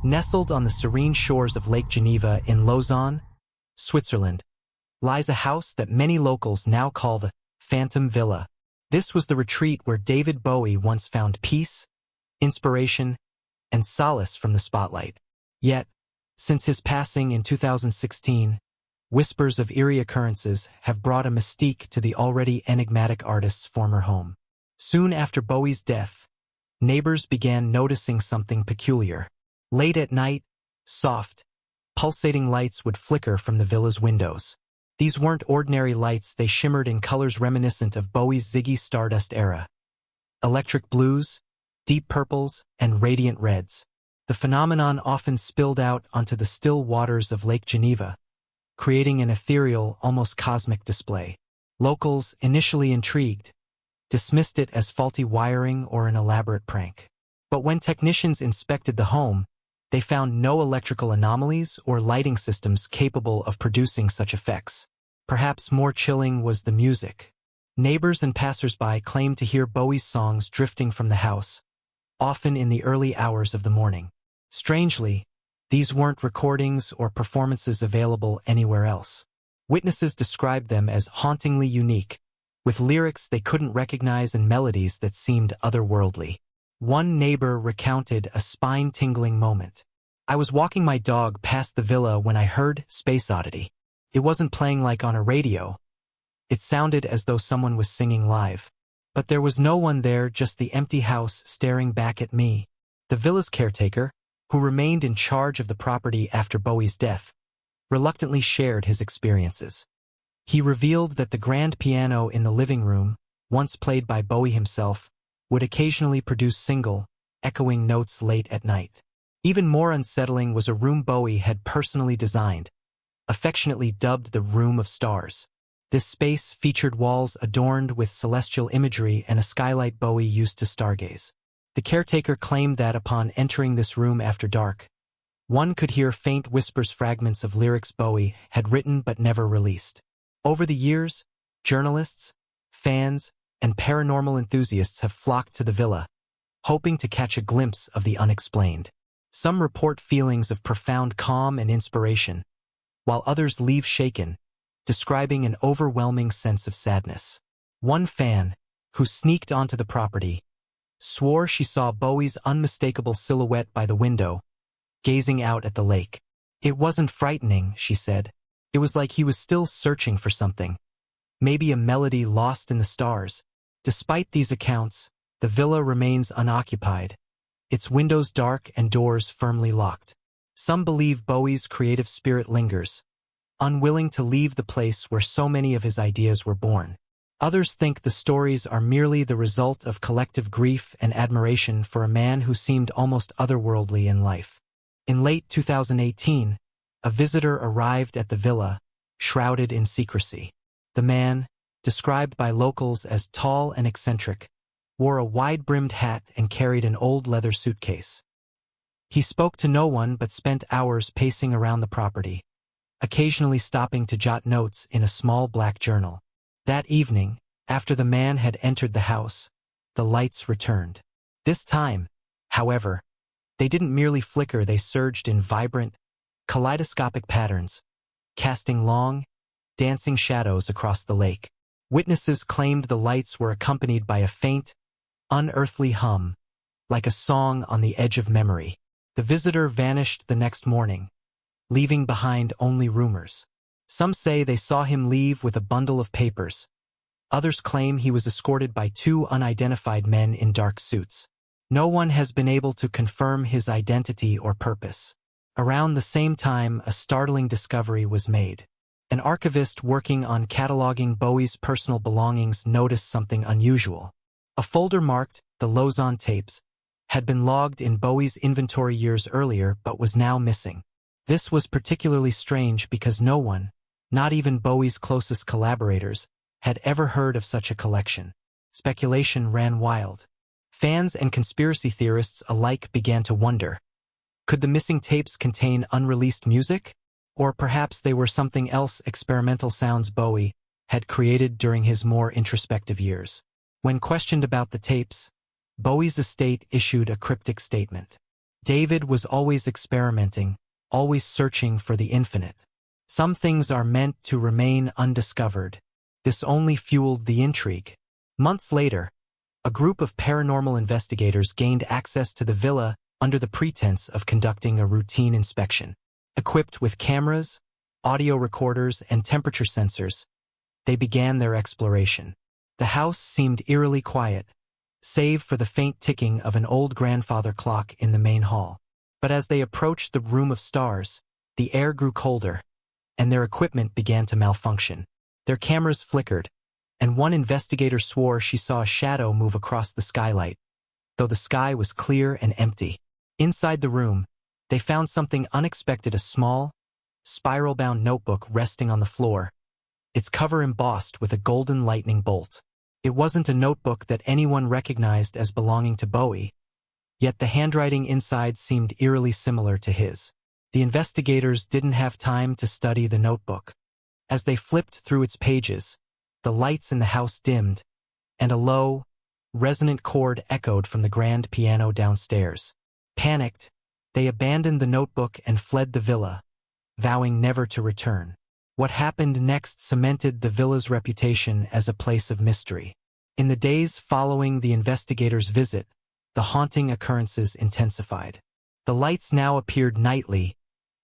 Nestled on the serene shores of Lake Geneva in Lausanne, Switzerland, lies a house that many locals now call the Phantom Villa. This was the retreat where David Bowie once found peace, inspiration, and solace from the spotlight. Yet, since his passing in 2016, whispers of eerie occurrences have brought a mystique to the already enigmatic artist's former home. Soon after Bowie's death, neighbors began noticing something peculiar. Late at night, soft, pulsating lights would flicker from the villa's windows. These weren't ordinary lights, they shimmered in colors reminiscent of Bowie's Ziggy Stardust era. Electric blues, deep purples, and radiant reds. The phenomenon often spilled out onto the still waters of Lake Geneva, creating an ethereal, almost cosmic display. Locals, initially intrigued, dismissed it as faulty wiring or an elaborate prank. But when technicians inspected the home, they found no electrical anomalies or lighting systems capable of producing such effects. Perhaps more chilling was the music. Neighbors and passers-by claimed to hear Bowie's songs drifting from the house, often in the early hours of the morning. Strangely, these weren't recordings or performances available anywhere else. Witnesses described them as hauntingly unique, with lyrics they couldn't recognize and melodies that seemed otherworldly. One neighbor recounted a spine-tingling moment. "I was walking my dog past the villa when I heard Space Oddity. It wasn't playing like on a radio. It sounded as though someone was singing live. But there was no one there, just the empty house staring back at me." The villa's caretaker, who remained in charge of the property after Bowie's death, reluctantly shared his experiences. He revealed that the grand piano in the living room, once played by Bowie himself, would occasionally produce single, echoing notes late at night. Even more unsettling was a room Bowie had personally designed, affectionately dubbed the Room of Stars. This space featured walls adorned with celestial imagery and a skylight Bowie used to stargaze. The caretaker claimed that upon entering this room after dark, one could hear faint whispers, fragments of lyrics Bowie had written but never released. Over the years, journalists, fans, and paranormal enthusiasts have flocked to the villa, hoping to catch a glimpse of the unexplained. Some report feelings of profound calm and inspiration, while others leave shaken, describing an overwhelming sense of sadness. One fan, who sneaked onto the property, swore she saw Bowie's unmistakable silhouette by the window, gazing out at the lake. "It wasn't frightening," she said. "It was like he was still searching for something. Maybe a melody lost in the stars." Despite these accounts, the villa remains unoccupied, its windows dark and doors firmly locked. Some believe Bowie's creative spirit lingers, unwilling to leave the place where so many of his ideas were born. Others think the stories are merely the result of collective grief and admiration for a man who seemed almost otherworldly in life. In late 2018, a visitor arrived at the villa, shrouded in secrecy. The man, described by locals as tall and eccentric, wore a wide-brimmed hat and carried an old leather suitcase. He spoke to no one but spent hours pacing around the property, occasionally stopping to jot notes in a small black journal. That evening, after the man had entered the house, the lights returned. This time, however, they didn't merely flicker, they surged in vibrant, kaleidoscopic patterns, casting long, dancing shadows across the lake. Witnesses claimed the lights were accompanied by a faint, unearthly hum, like a song on the edge of memory. The visitor vanished the next morning, leaving behind only rumors. Some say they saw him leave with a bundle of papers. Others claim he was escorted by two unidentified men in dark suits. No one has been able to confirm his identity or purpose. Around the same time, a startling discovery was made. An archivist working on cataloging Bowie's personal belongings noticed something unusual. A folder marked "The Lausanne Tapes" had been logged in Bowie's inventory years earlier but was now missing. This was particularly strange because no one, not even Bowie's closest collaborators, had ever heard of such a collection. Speculation ran wild. Fans and conspiracy theorists alike began to wonder, could the missing tapes contain unreleased music? Or perhaps they were something else, experimental sounds Bowie had created during his more introspective years. When questioned about the tapes, Bowie's estate issued a cryptic statement. David was always experimenting, always searching for the infinite. Some things are meant to remain undiscovered. This only fueled the intrigue. Months later, a group of paranormal investigators gained access to the villa under the pretense of conducting a routine inspection. Equipped with cameras, audio recorders, and temperature sensors, they began their exploration. The house seemed eerily quiet, save for the faint ticking of an old grandfather clock in the main hall. But as they approached the room of stars, the air grew colder, and their equipment began to malfunction. Their cameras flickered, and one investigator swore she saw a shadow move across the skylight, though the sky was clear and empty. Inside the room, they found something unexpected: a small, spiral-bound notebook resting on the floor, its cover embossed with a golden lightning bolt. It wasn't a notebook that anyone recognized as belonging to Bowie, yet the handwriting inside seemed eerily similar to his. The investigators didn't have time to study the notebook. As they flipped through its pages, the lights in the house dimmed, and a low, resonant chord echoed from the grand piano downstairs. Panicked, they abandoned the notebook and fled the villa, vowing never to return. What happened next cemented the villa's reputation as a place of mystery. In the days following the investigators' visit, the haunting occurrences intensified. The lights now appeared nightly,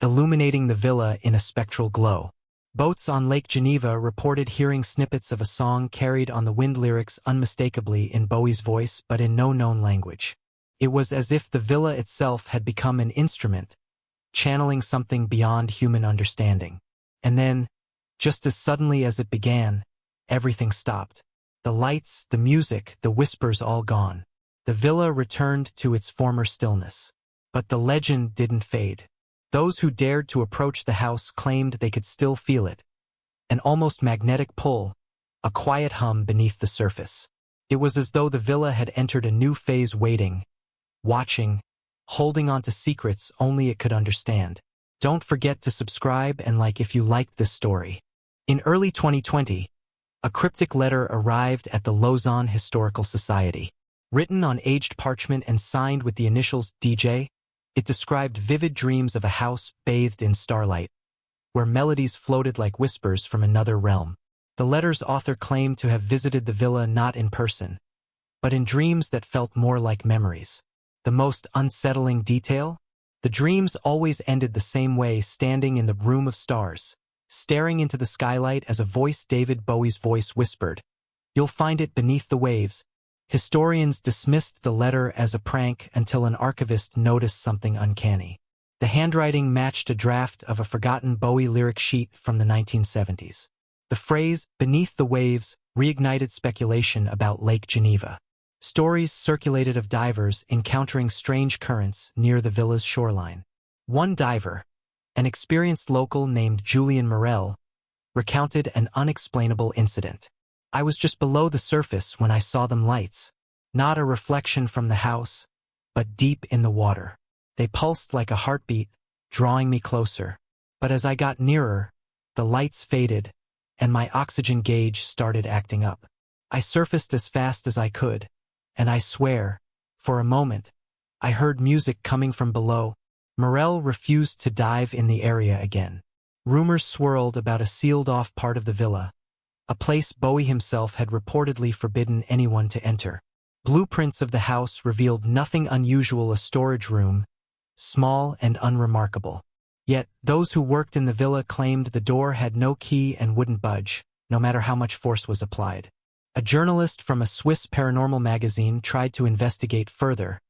illuminating the villa in a spectral glow. Boats on Lake Geneva reported hearing snippets of a song carried on the wind, lyrics unmistakably in Bowie's voice but in no known language. It was as if the villa itself had become an instrument, channeling something beyond human understanding. And then, just as suddenly as it began, everything stopped. The lights, the music, the whispers all gone. The villa returned to its former stillness. But the legend didn't fade. Those who dared to approach the house claimed they could still feel it, an almost magnetic pull, a quiet hum beneath the surface. It was as though the villa had entered a new phase, waiting, watching, holding on to secrets only it could understand. Don't forget to subscribe and like if you liked this story. In early 2020, a cryptic letter arrived at the Lausanne Historical Society. Written on aged parchment and signed with the initials DJ, it described vivid dreams of a house bathed in starlight, where melodies floated like whispers from another realm. The letter's author claimed to have visited the villa not in person, but in dreams that felt more like memories. The most unsettling detail? The dreams always ended the same way, standing in the room of stars, staring into the skylight as a voice, David Bowie's voice, whispered, "You'll find it beneath the waves." Historians dismissed the letter as a prank until an archivist noticed something uncanny. The handwriting matched a draft of a forgotten Bowie lyric sheet from the 1970s. The phrase, "beneath the waves," reignited speculation about Lake Geneva. Stories circulated of divers encountering strange currents near the villa's shoreline. One diver, an experienced local named Julian Morel, recounted an unexplainable incident. "I was just below the surface when I saw them lights. Not a reflection from the house, but deep in the water. They pulsed like a heartbeat, drawing me closer. But as I got nearer, the lights faded, and my oxygen gauge started acting up. I surfaced as fast as I could, and I swear, for a moment, I heard music coming from below." Morel refused to dive in the area again. Rumors swirled about a sealed-off part of the villa, a place Bowie himself had reportedly forbidden anyone to enter. Blueprints of the house revealed nothing unusual: a storage room, small and unremarkable. Yet, those who worked in the villa claimed the door had no key and wouldn't budge, no matter how much force was applied. A journalist from a Swiss paranormal magazine tried to investigate further,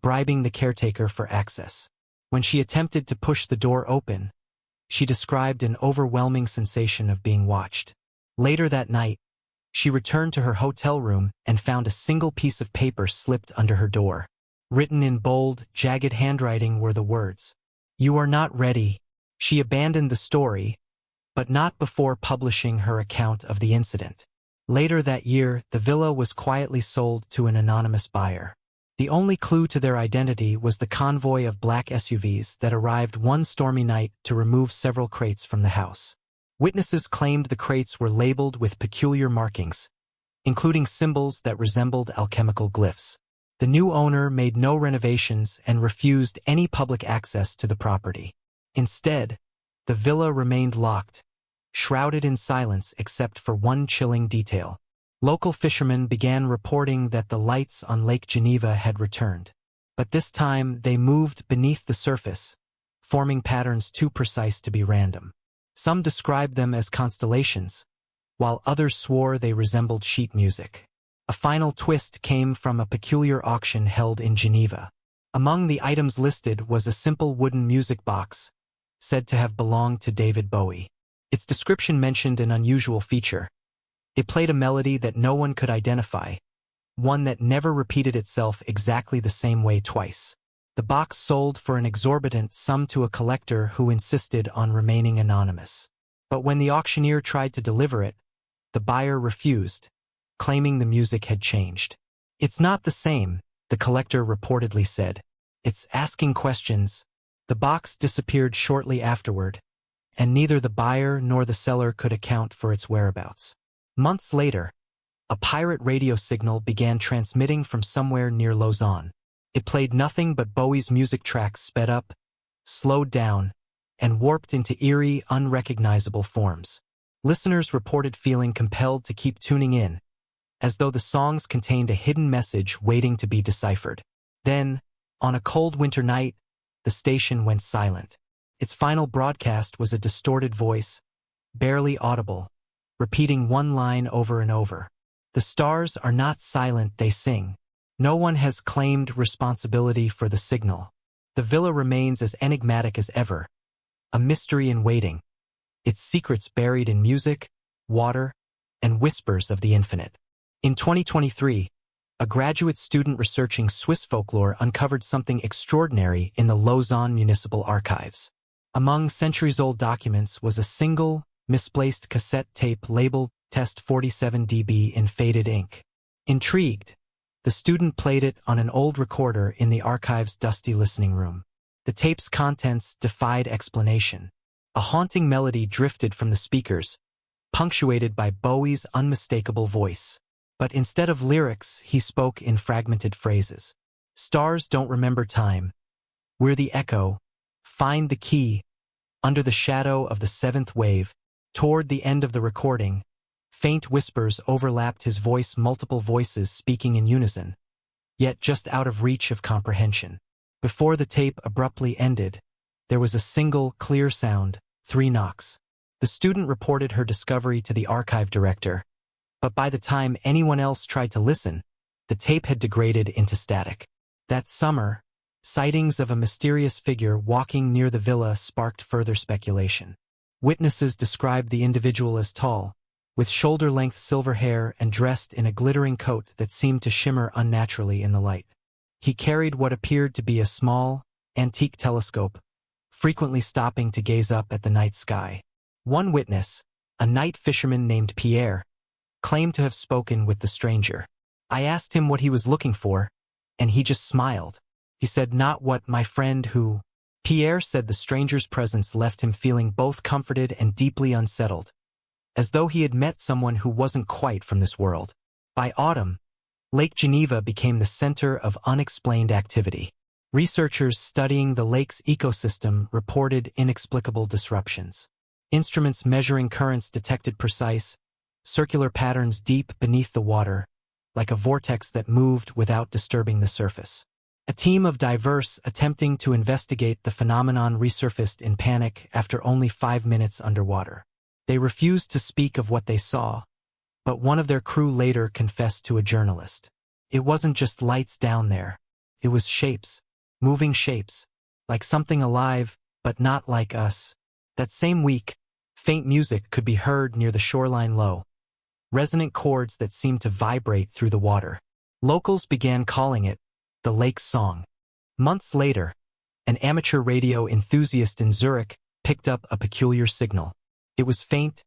bribing the caretaker for access. When she attempted to push the door open, she described an overwhelming sensation of being watched. Later that night, she returned to her hotel room and found a single piece of paper slipped under her door. Written in bold, jagged handwriting were the words, "You are not ready." She abandoned the story, but not before publishing her account of the incident. Later that year, the villa was quietly sold to an anonymous buyer. The only clue to their identity was the convoy of black SUVs that arrived one stormy night to remove several crates from the house. Witnesses claimed the crates were labeled with peculiar markings, including symbols that resembled alchemical glyphs. The new owner made no renovations and refused any public access to the property. Instead, the villa remained locked, shrouded in silence except for one chilling detail. Local fishermen began reporting that the lights on Lake Geneva had returned. But this time they moved beneath the surface, forming patterns too precise to be random. Some described them as constellations, while others swore they resembled sheet music. A final twist came from a peculiar auction held in Geneva. Among the items listed was a simple wooden music box, said to have belonged to David Bowie. Its description mentioned an unusual feature. It played a melody that no one could identify, one that never repeated itself exactly the same way twice. The box sold for an exorbitant sum to a collector who insisted on remaining anonymous. But when the auctioneer tried to deliver it, the buyer refused, claiming the music had changed. "It's not the same," the collector reportedly said. "It's asking questions." The box disappeared shortly afterward, and neither the buyer nor the seller could account for its whereabouts. Months later, a pirate radio signal began transmitting from somewhere near Lausanne. It played nothing but Bowie's music tracks sped up, slowed down, and warped into eerie, unrecognizable forms. Listeners reported feeling compelled to keep tuning in, as though the songs contained a hidden message waiting to be deciphered. Then, on a cold winter night, the station went silent. Its final broadcast was a distorted voice, barely audible, repeating one line over and over. "The stars are not silent, they sing." No one has claimed responsibility for the signal. The villa remains as enigmatic as ever, a mystery in waiting, its secrets buried in music, water, and whispers of the infinite. In 2023, a graduate student researching Swiss folklore uncovered something extraordinary in the Lausanne Municipal Archives. Among centuries-old documents was a single, misplaced cassette tape labeled Test 47 dB in faded ink. Intrigued, the student played it on an old recorder in the archive's dusty listening room. The tape's contents defied explanation. A haunting melody drifted from the speakers, punctuated by Bowie's unmistakable voice. But instead of lyrics, he spoke in fragmented phrases. "Stars don't remember time. We're the echo. Find the key." Under the shadow of the seventh wave, toward the end of the recording, faint whispers overlapped his voice, multiple voices speaking in unison, yet just out of reach of comprehension. Before the tape abruptly ended, there was a single, clear sound, 3 knocks. The student reported her discovery to the archive director, but by the time anyone else tried to listen, the tape had degraded into static. That summer, sightings of a mysterious figure walking near the villa sparked further speculation. Witnesses described the individual as tall, with shoulder-length silver hair and dressed in a glittering coat that seemed to shimmer unnaturally in the light. He carried what appeared to be a small, antique telescope, frequently stopping to gaze up at the night sky. One witness, a night fisherman named Pierre, claimed to have spoken with the stranger. "I asked him what he was looking for, and he just smiled. He said, 'Not what my friend who—'" Pierre said the stranger's presence left him feeling both comforted and deeply unsettled, as though he had met someone who wasn't quite from this world. By autumn, Lake Geneva became the center of unexplained activity. Researchers studying the lake's ecosystem reported inexplicable disruptions. Instruments measuring currents detected precise, circular patterns deep beneath the water, like a vortex that moved without disturbing the surface. A team of divers attempting to investigate the phenomenon resurfaced in panic after only 5 minutes underwater. They refused to speak of what they saw, but one of their crew later confessed to a journalist. "It wasn't just lights down there. It was shapes, moving shapes, like something alive, but not like us." That same week, faint music could be heard near the shoreline low, resonant chords that seemed to vibrate through the water. Locals began calling it the Lake Song. Months later, an amateur radio enthusiast in Zurich picked up a peculiar signal. It was faint,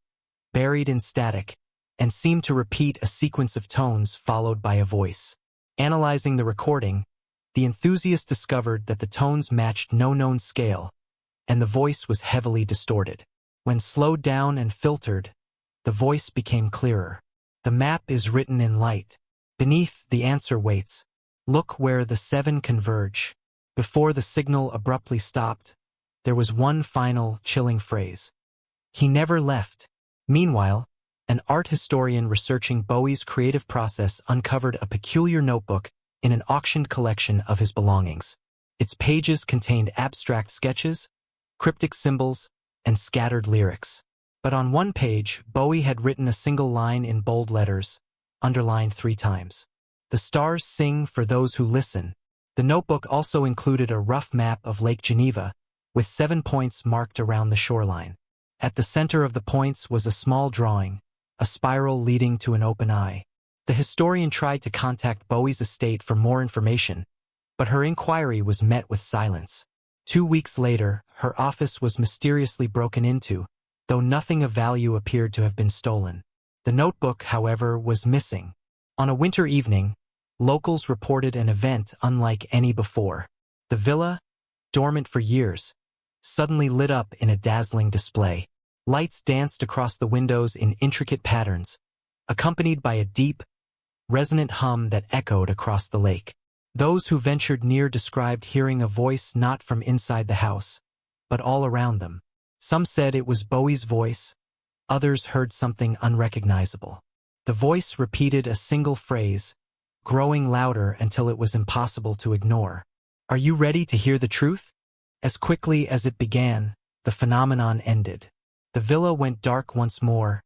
buried in static, and seemed to repeat a sequence of tones followed by a voice. Analyzing the recording, the enthusiast discovered that the tones matched no known scale, and the voice was heavily distorted. When slowed down and filtered, the voice became clearer. "The map is written in light. Beneath, the answer waits. Look where the seven converge. Before the signal abruptly stopped, there was one final, chilling phrase. He never left. Meanwhile, an art historian researching Bowie's creative process uncovered a peculiar notebook in an auctioned collection of his belongings. Its pages contained abstract sketches, cryptic symbols, and scattered lyrics. But on one page, Bowie had written a single line in bold letters, underlined 3 times. "The stars sing for those who listen." The notebook also included a rough map of Lake Geneva, with 7 points marked around the shoreline. At the center of the points was a small drawing, a spiral leading to an open eye. The historian tried to contact Bowie's estate for more information, but her inquiry was met with silence. 2 weeks later, her office was mysteriously broken into, though nothing of value appeared to have been stolen. The notebook, however, was missing. On a winter evening, locals reported an event unlike any before. The villa, dormant for years, suddenly lit up in a dazzling display. Lights danced across the windows in intricate patterns, accompanied by a deep, resonant hum that echoed across the lake. Those who ventured near described hearing a voice not from inside the house, but all around them. Some said it was Bowie's voice, others heard something unrecognizable. The voice repeated a single phrase, growing louder until it was impossible to ignore. "Are you ready to hear the truth?" As quickly as it began, the phenomenon ended. The villa went dark once more,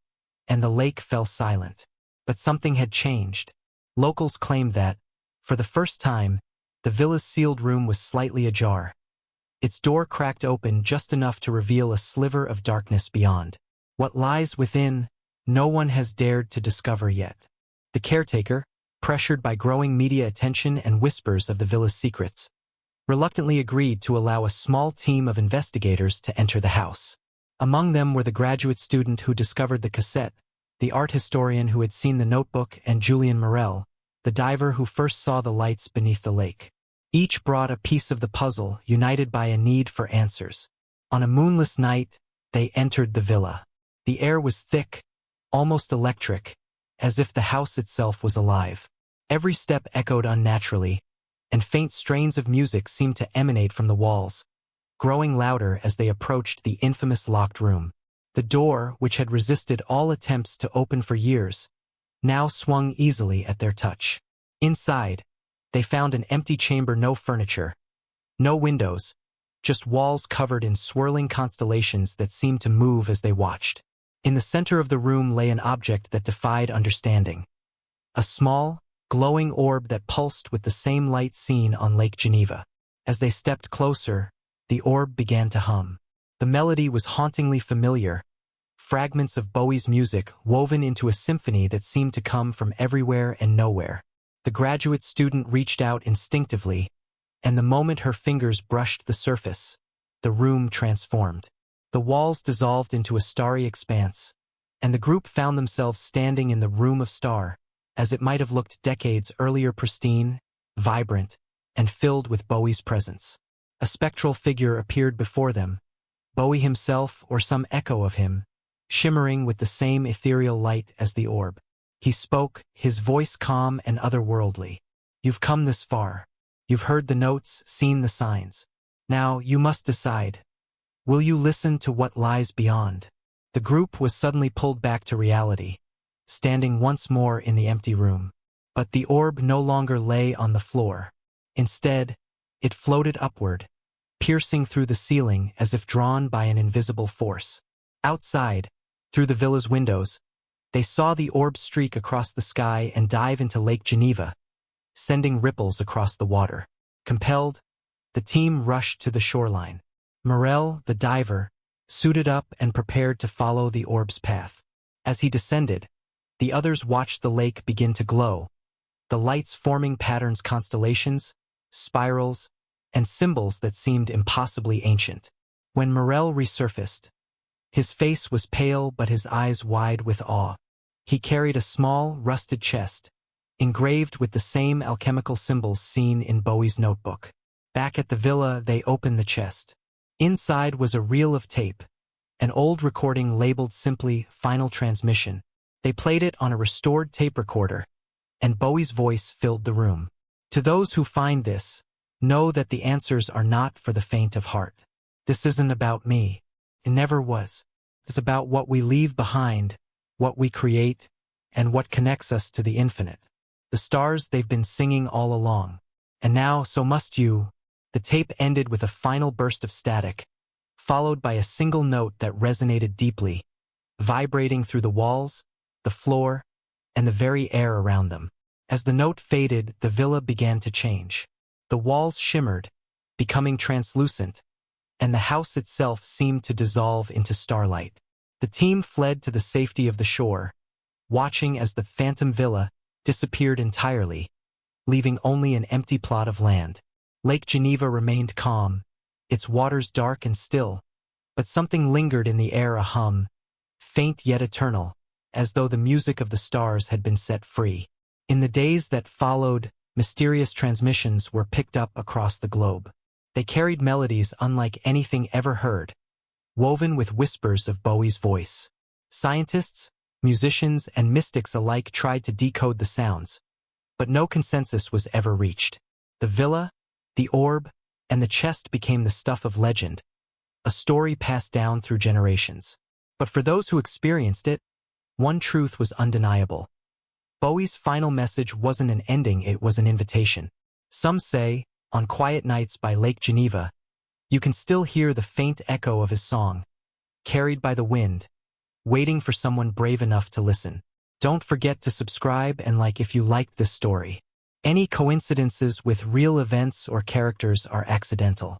and the lake fell silent. But something had changed. Locals claimed that, for the first time, the villa's sealed room was slightly ajar. Its door cracked open just enough to reveal a sliver of darkness beyond. What lies within, no one has dared to discover yet. The caretaker, pressured by growing media attention and whispers of the villa's secrets, reluctantly agreed to allow a small team of investigators to enter the house. Among them were the graduate student who discovered the cassette, the art historian who had seen the notebook, and Julian Morel, the diver who first saw the lights beneath the lake. Each brought a piece of the puzzle, united by a need for answers. On a moonless night, they entered the villa. The air was thick, almost electric, as if the house itself was alive. Every step echoed unnaturally, and faint strains of music seemed to emanate from the walls, growing louder as they approached the infamous locked room. The door, which had resisted all attempts to open for years, now swung easily at their touch. Inside, they found an empty chamber, no furniture, no windows, just walls covered in swirling constellations that seemed to move as they watched. In the center of the room lay an object that defied understanding. A small, glowing orb that pulsed with the same light seen on Lake Geneva. As they stepped closer, the orb began to hum. The melody was hauntingly familiar, fragments of Bowie's music woven into a symphony that seemed to come from everywhere and nowhere. The graduate student reached out instinctively, and the moment her fingers brushed the surface, the room transformed. The walls dissolved into a starry expanse, and the group found themselves standing in the Room of Star, as it might have looked decades earlier, pristine, vibrant, and filled with Bowie's presence. A spectral figure appeared before them, Bowie himself or some echo of him, shimmering with the same ethereal light as the orb. He spoke, his voice calm and otherworldly. "You've come this far. You've heard the notes, seen the signs. Now you must decide. Will you listen to what lies beyond?" The group was suddenly pulled back to reality, standing once more in the empty room. But the orb no longer lay on the floor. Instead, it floated upward, piercing through the ceiling as if drawn by an invisible force. Outside, through the villa's windows, they saw the orb streak across the sky and dive into Lake Geneva, sending ripples across the water. Compelled, the team rushed to the shoreline. Morel, the diver, suited up and prepared to follow the orb's path. As he descended, the others watched the lake begin to glow, the lights forming patterns, constellations, spirals, and symbols that seemed impossibly ancient. When Morel resurfaced, his face was pale but his eyes wide with awe. He carried a small, rusted chest, engraved with the same alchemical symbols seen in Bowie's notebook. Back at the villa, they opened the chest. Inside was a reel of tape, an old recording labeled simply "Final Transmission." They played it on a restored tape recorder, and Bowie's voice filled the room. To those who find this, know that the answers are not for the faint of heart. This isn't about me. It never was. It's about what we leave behind, what we create, and what connects us to the infinite. The stars they've been singing all along. And now, so must you. The tape ended with a final burst of static, followed by a single note that resonated deeply, vibrating through the walls, the floor, and the very air around them. As the note faded, the villa began to change. The walls shimmered, becoming translucent, and the house itself seemed to dissolve into starlight. The team fled to the safety of the shore, watching as the phantom villa disappeared entirely, leaving only an empty plot of land. Lake Geneva remained calm, its waters dark and still, but something lingered in the air, a hum, faint yet eternal, as though the music of the stars had been set free. In the days that followed, mysterious transmissions were picked up across the globe. They carried melodies unlike anything ever heard, woven with whispers of Bowie's voice. Scientists, musicians, and mystics alike tried to decode the sounds, but no consensus was ever reached. The villa, the orb, and the chest became the stuff of legend, a story passed down through generations. But for those who experienced it, one truth was undeniable. Bowie's final message wasn't an ending, it was an invitation. Some say, on quiet nights by Lake Geneva, you can still hear the faint echo of his song, carried by the wind, waiting for someone brave enough to listen. Don't forget to subscribe and like if you liked this story. Any coincidences with real events or characters are accidental.